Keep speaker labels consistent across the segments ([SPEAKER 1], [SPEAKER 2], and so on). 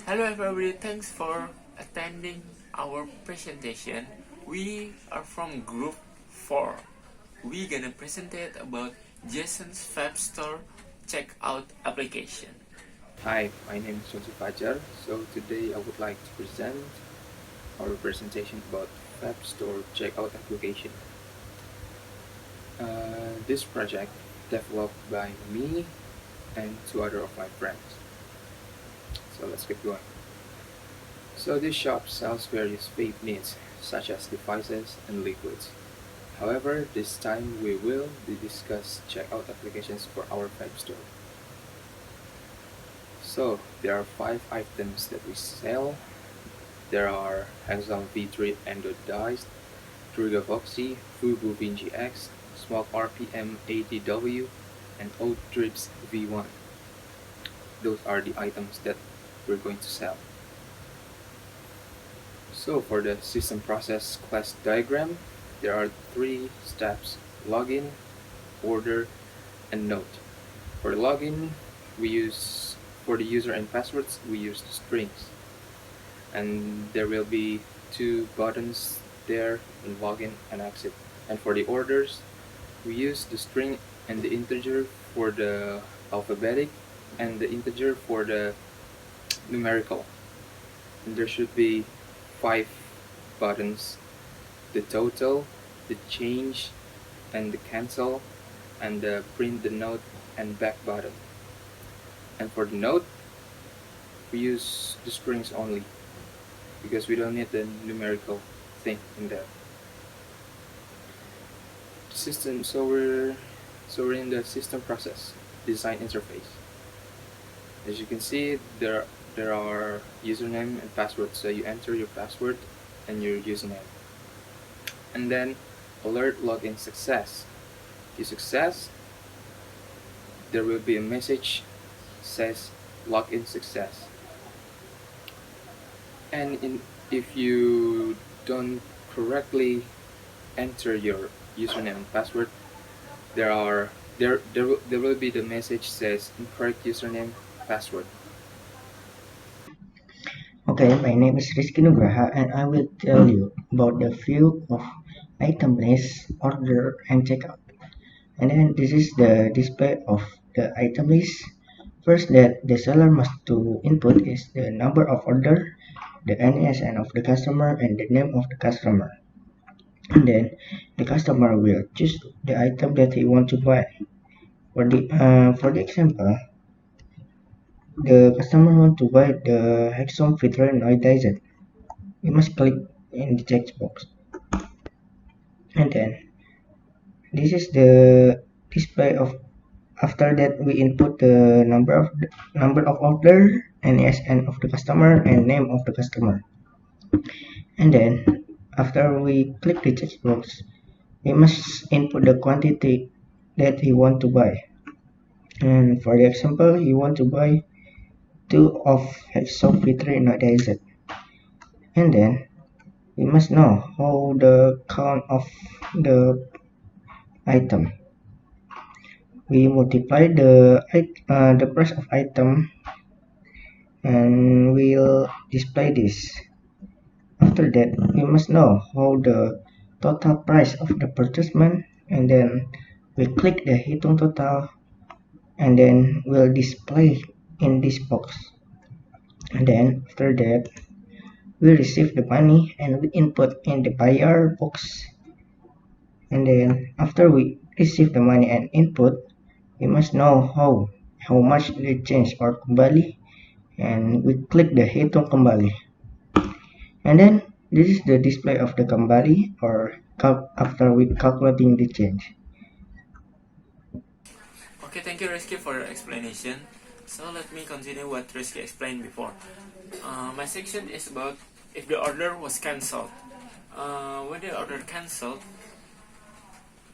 [SPEAKER 1] Hello everybody, thanks for attending our presentation. We are from group 4. We gonna present about Jason's Vape Store checkout application.
[SPEAKER 2] Hi, my name is Yose Fajar. So today I would like to present our presentation about Vape Store checkout application. This project developed by me and two other of my friends. So let's get going. So this shop sells various vape needs such as devices and liquids. However, this time we will discuss checkout applications for our vape store. So there are 5 items that we sell. There are Hexam V3 Endodized, Druga Voxy, Fubu Vinci X, Smoke RPM 80W, and Oat Drips V1. Those are the items that we're going to sell. So for the system process class diagram, there are 3 steps: login, order, and note. For the login, for the user and passwords, we use the strings. And there will be 2 buttons there in login and exit. And for the orders, we use the string and the integer for the alphabetic and the integer for the numerical. And there should be 5 buttons: the total, the change, and the cancel, and the print the note and back button. And for the note, we use the strings only because we don't need the numerical thing in there. System. So we're in the system process design interface. As you can see, there are username and password. So you enter your password and your username, and then alert login success. If you success, there will be a message says login success. And if you don't correctly enter your username and password, there will be the message says incorrect username password.
[SPEAKER 3] Okay, my name is Rizky Nugraha and I will tell you about the view of item list, order and checkout. And then this is the display of the item list. First, that the seller must to input is the number of order, the NSN of the customer and the name of the customer. And then the customer will choose the item that he want to buy. For the example, the customer want to buy the Hexom filter noise. We must click in the checkbox, and then this is the display of. After that, we input the number of order, NSN of the customer, and name of the customer. And then after we click the checkbox, we must input the quantity that he want to buy. And for the example, he want to buy 2 of Hexom V3 not AZ. And then we must know how the count of the item. We multiply the price of item and we'll display this. After that, we must know how the total price of the purchasement, and then we click the hitung total and then we'll display in this box. And then after that, we receive the money and we input in the buyer box. And then after we receive the money and input, we must know how much the change or kembali, and we click the hitung kembali. And then this is the display of the kembali or after we calculating the change.
[SPEAKER 1] Okay, thank you Rizky for your explanation. So let me continue what Rizky explained before. My section is about if the order was cancelled. When the order cancelled,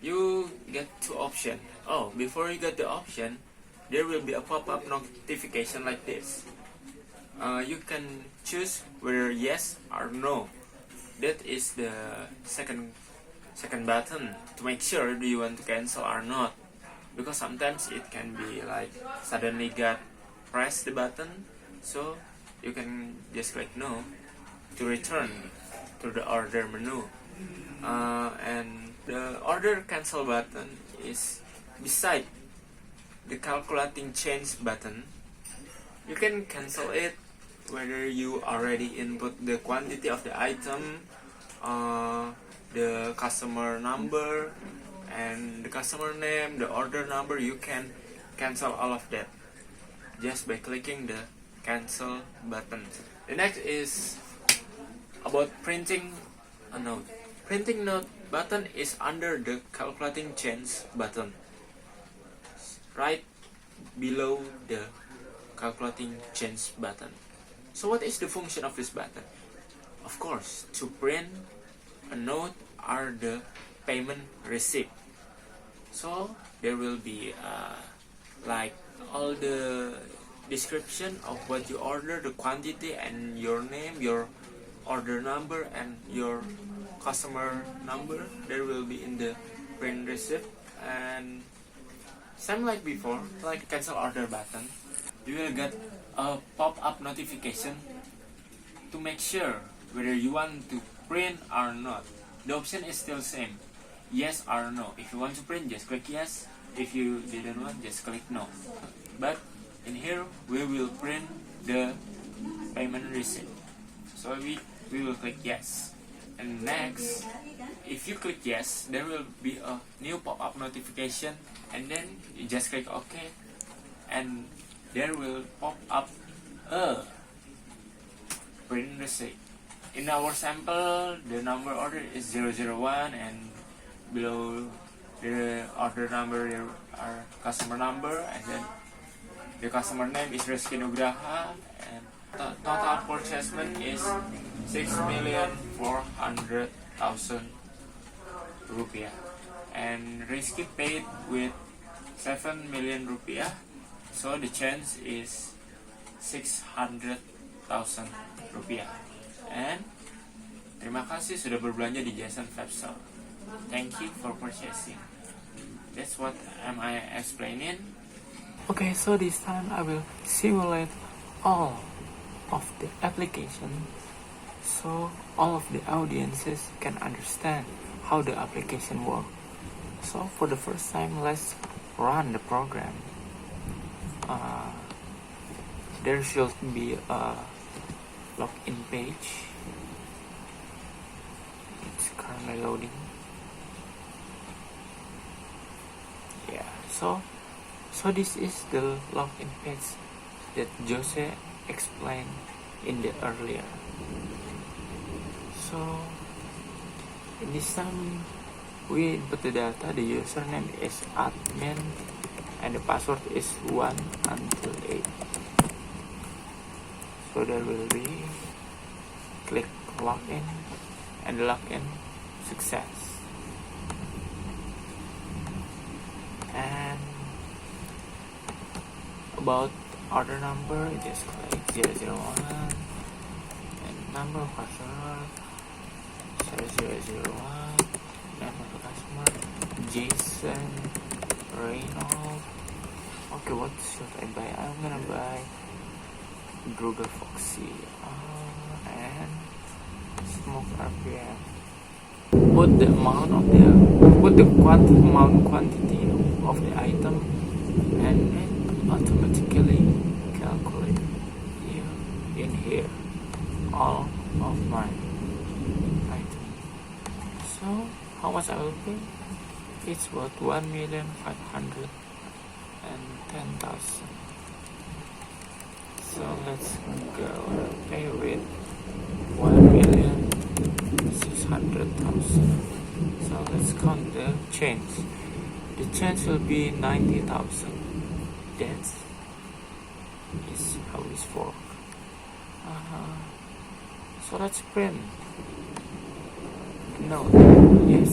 [SPEAKER 1] you get 2 options. Oh, before you get the option, there will be a pop-up notification like this. You can choose whether yes or no. That is the second button to make sure do you want to cancel or not. Because sometimes it can be like suddenly press the button, so you can just click no to return to the order menu. And the order cancel button is beside the calculating change button. You can cancel it whether you already input the quantity of the item, the customer number, and the customer name, the order number. You can cancel all of that just by clicking the cancel button. The next is about printing a note. Printing note button is under the calculating change button, right below the calculating change button. So what is the function of this button? Of course, to print a note or the payment receipt. So there will be like all the description of what you order, the quantity, and your name, your order number, and your customer number. There will be in the print receipt. And same like before, like cancel order button, you will get a pop-up notification to make sure whether you want to print or not. The option is still same, yes or no. If you want to print, just click yes. If you didn't want, just click no. But in here, we will print the payment receipt. So we will click yes. And next, if you click yes, there will be a new pop-up notification, and then you just click OK, and there will pop up a print receipt. In our sample, the number order is 001, and below the order number there are customer number, and then the customer name is Rizky Nugraha, and total purchasement is 6,400,000 rupiah, and Rizky paid with 7 million rupiah, so the change is 600,000 rupiah. And terima kasih sudah berbelanja di Jason Vape Store. Thank you for purchasing. That's what am I explaining. Okay, so this time I will simulate all of the application, so all of the audiences can understand how the application works. So for the first time, let's run the program. There should be a login page. It's currently loading. Yeah, so this is the login page that Yose explained in the earlier. So in this time we input the data. The username is admin and the password is 1 until 8. So there will be click login, and the login success. And about order number, just click 001, and number of customer 0001, name of the customer Jason, Raynold. Okay, what should I buy? I'm gonna buy Druga Foxy and Smoke RPM. Put the amount of the quantity of the item, and it automatically calculate in here all of my item. So how much I will pay? It's about 1,510,000. So let's go pay with 1,600,000. So let's count the change. The change will be 90,000. That is how it works. So let's print. No. Yes,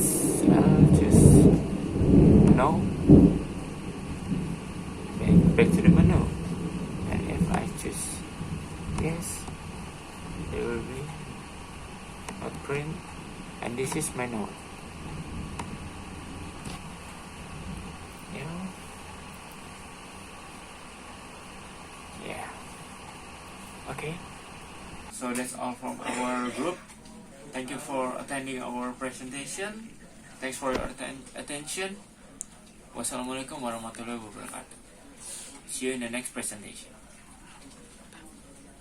[SPEAKER 1] I'll just no. Back to the menu. And if I choose yes, there will be a print, and this is my note. Yeah. Okay. So that's all from our group. Thank you for attending our presentation. Thanks for your attention. Wassalamualaikum warahmatullahi wabarakatuh. See you in the next presentation.